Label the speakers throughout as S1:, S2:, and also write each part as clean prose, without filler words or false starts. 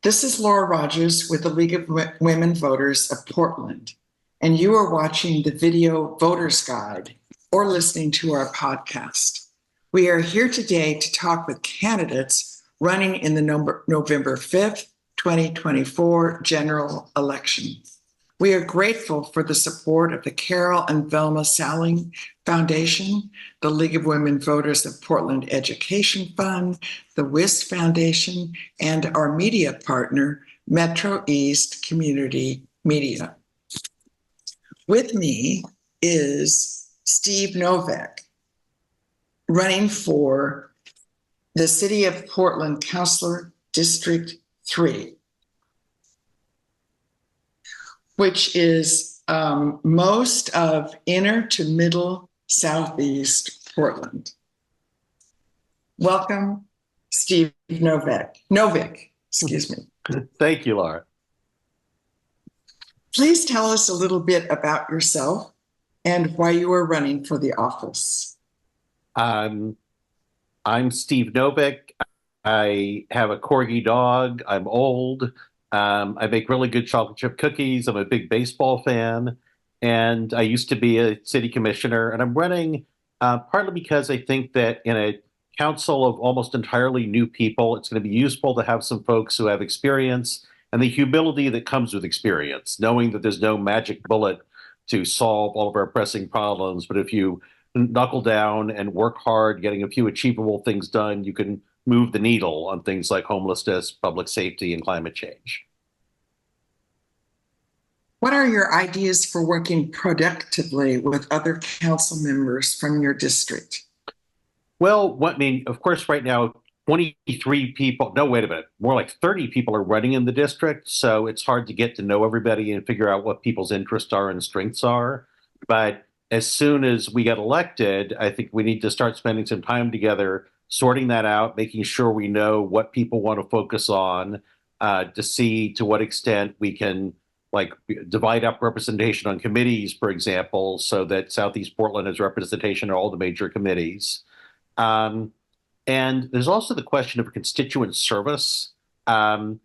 S1: This is Laura Rogers with the League of Women Voters of Portland, and you are watching the video Voters Guide or listening to our podcast. We are here today to talk with candidates running in the November 5th, 2024 general election. We are grateful for the support of the Carol and Velma Salling Foundation, the League of Women Voters of Portland Education Fund, the WISC Foundation, and our media partner, Metro East Community Media. With me is Steve Novick, running for the City of Portland Councilor District 3. Which is most of inner to middle southeast Portland. Welcome, Steve Novick, excuse me.
S2: Thank you, Laura.
S1: Please tell us a little bit about yourself and why you are running for the office.
S2: I'm Steve Novick. I have a corgi dog. I'm old. I make really good chocolate chip cookies. I'm a big baseball fan, and I used to be a city commissioner. And I'm running partly because I think that in a council of almost entirely new people, it's going to be useful to have some folks who have experience and the humility that comes with experience, knowing that there's no magic bullet to solve all of our pressing problems. But if you knuckle down and work hard, getting a few achievable things done, you can move the needle on things like homelessness, public safety, and climate change.
S1: What are your ideas for working productively with other council members from your district?
S2: Well, of course, right now, 23 people, no, wait a minute, more like 30 people are running in the district. So it's hard to get to know everybody and figure out what people's interests are and strengths are. But as soon as we get elected, I think we need to start spending some time together sorting that out, making sure we know what people want to focus on, to see to what extent we can divide up representation on committees, for example, so that Southeast Portland has representation in all the major committees. And there's also the question of constituent service. And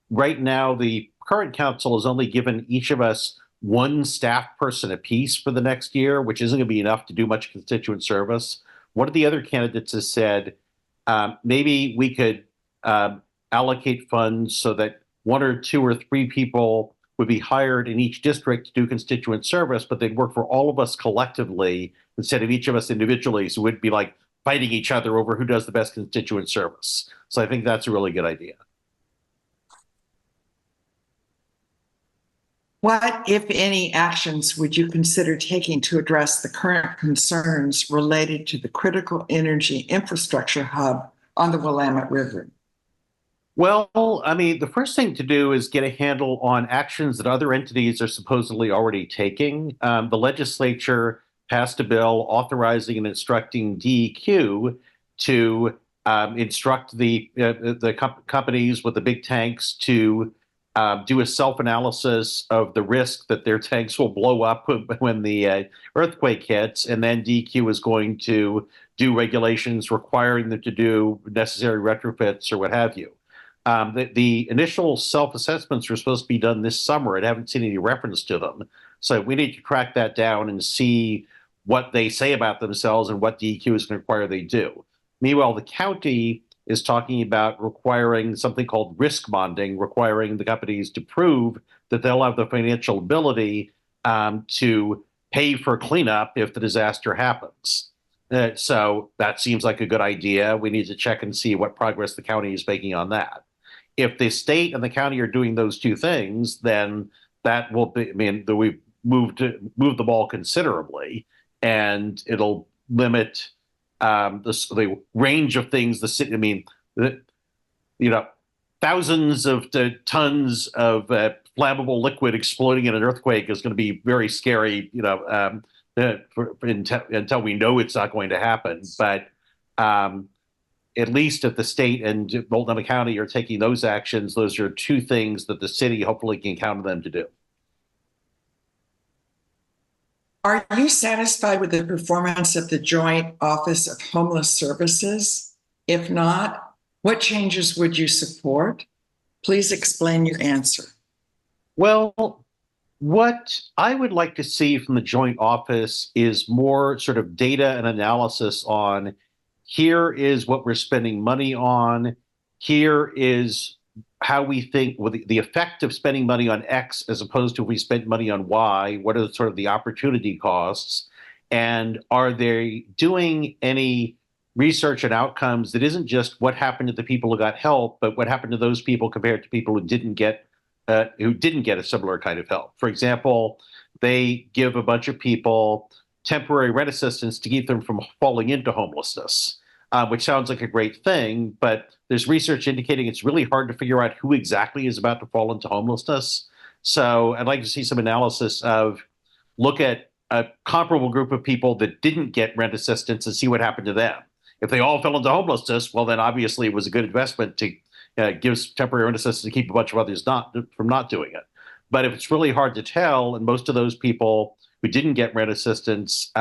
S2: right now, the current council has only given each of us one staff person apiece for the next year, which isn't going to be enough to do much constituent service. One of the other candidates has said maybe we could allocate funds so that 1 or 2 or 3 people would be hired in each district to do constituent service, but they'd work for all of us collectively instead of each of us individually. So we'd be like fighting each other over who does the best constituent service. So I think that's a really good idea.
S1: What, if any, actions would you consider taking to address the current concerns related to the critical energy infrastructure hub on the Willamette River?
S2: Well, the first thing to do is get a handle on actions that other entities are supposedly already taking. The legislature passed a bill authorizing and instructing DEQ to instruct the companies with the big tanks to do a self-analysis of the risk that their tanks will blow up when the earthquake hits, and then DEQ is going to do regulations requiring them to do necessary retrofits or what have you. The initial self-assessments were supposed to be done this summer. I haven't seen any reference to them. So we need to track that down and see what they say about themselves and what DEQ is going to require they do. Meanwhile, the county is talking about requiring something called risk bonding, requiring the companies to prove that they'll have the financial ability to pay for cleanup if the disaster happens. So that seems like a good idea. We need to check and see what progress the county is making on that. If the state and the county are doing those two things, then that will be, we've moved the ball considerably, and it'll limit the range of things the city, thousands of tons of flammable liquid exploding in an earthquake is going to be very scary, until we know it's not going to happen. But at least if the state and Multnomah County are taking those actions, those are two things that the city hopefully can count on them to do.
S1: Are you satisfied with the performance of the Joint Office of Homeless Services? If not, what changes would you support? Please explain your answer.
S2: Well, what I would like to see from the joint office is more sort of data and analysis on here is what we're spending money on, here is how we think well, the effect of spending money on X as opposed to if we spent money on Y, what are sort of the opportunity costs, and are they doing any research and outcomes that isn't just what happened to the people who got help, but what happened to those people compared to people who didn't get a similar kind of help. For example, they give a bunch of people temporary rent assistance to keep them from falling into homelessness, which sounds like a great thing, but there's research indicating it's really hard to figure out who exactly is about to fall into homelessness. So I'd like to see some analysis of look at a comparable group of people that didn't get rent assistance and see what happened to them. If they all fell into homelessness, well, then obviously it was a good investment to give temporary rent assistance to keep a bunch of others from not doing it. But if it's really hard to tell, and most of those people who didn't get rent assistance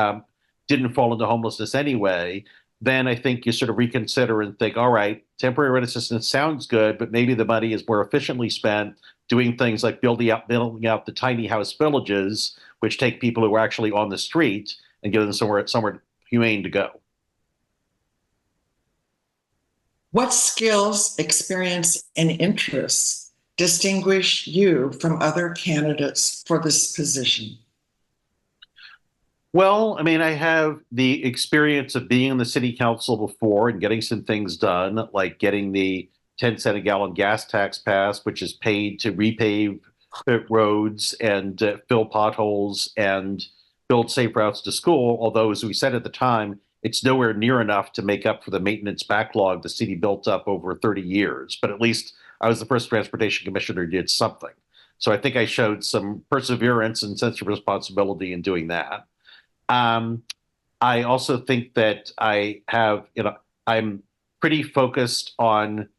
S2: didn't fall into homelessness anyway, then I think you sort of reconsider and think, all right, temporary rent assistance sounds good, but maybe the money is more efficiently spent doing things like building out the tiny house villages, which take people who are actually on the street and give them somewhere humane to go.
S1: What skills, experience, and interests distinguish you from other candidates for this position?
S2: Well, I mean, I have the experience of being in the city council before and getting some things done, like getting the 10-cent a gallon gas tax passed, which is paid to repave roads and fill potholes and build safe routes to school. Although, as we said at the time, it's nowhere near enough to make up for the maintenance backlog the city built up over 30 years. But at least I was the first transportation commissioner who did something. So I think I showed some perseverance and sense of responsibility in doing that. I also think that I'm pretty focused on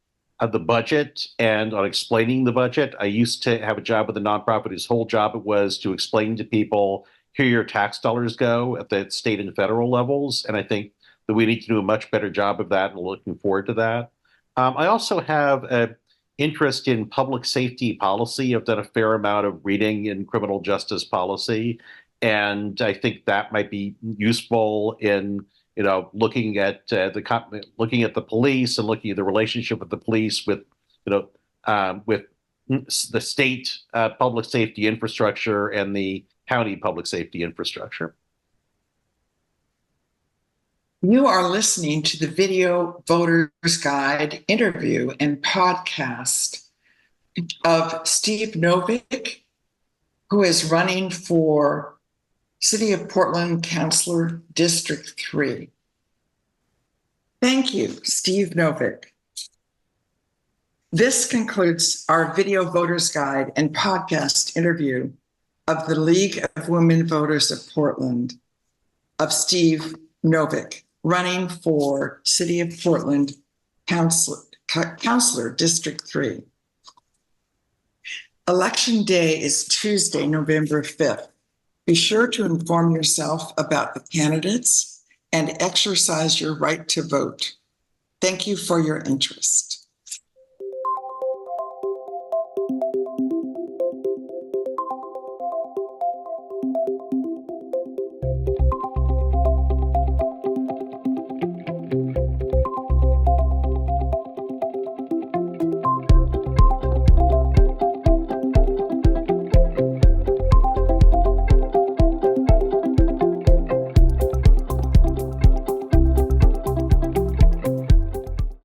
S2: the budget and on explaining the budget. I used to have a job with a nonprofit whose whole job it was to explain to people here your tax dollars go at the state and federal levels. And I think that we need to do a much better job of that and looking forward to that. I also have an interest in public safety policy. I've done a fair amount of reading in criminal justice policy. And I think that might be useful in looking at the police and looking at the relationship of the police with the state public safety infrastructure and the county public safety infrastructure.
S1: You are listening to the Video Voters Guide interview and podcast of Steve Novick, who is running for City of Portland Councilor District 3. Thank you, Steve Novick. This concludes our Video Voters Guide and podcast interview of the League of Women Voters of Portland, of Steve Novick, running for City of Portland Councilor District 3. Election Day is Tuesday, November 5th. Be sure to inform yourself about the candidates and exercise your right to vote. Thank you for your interest.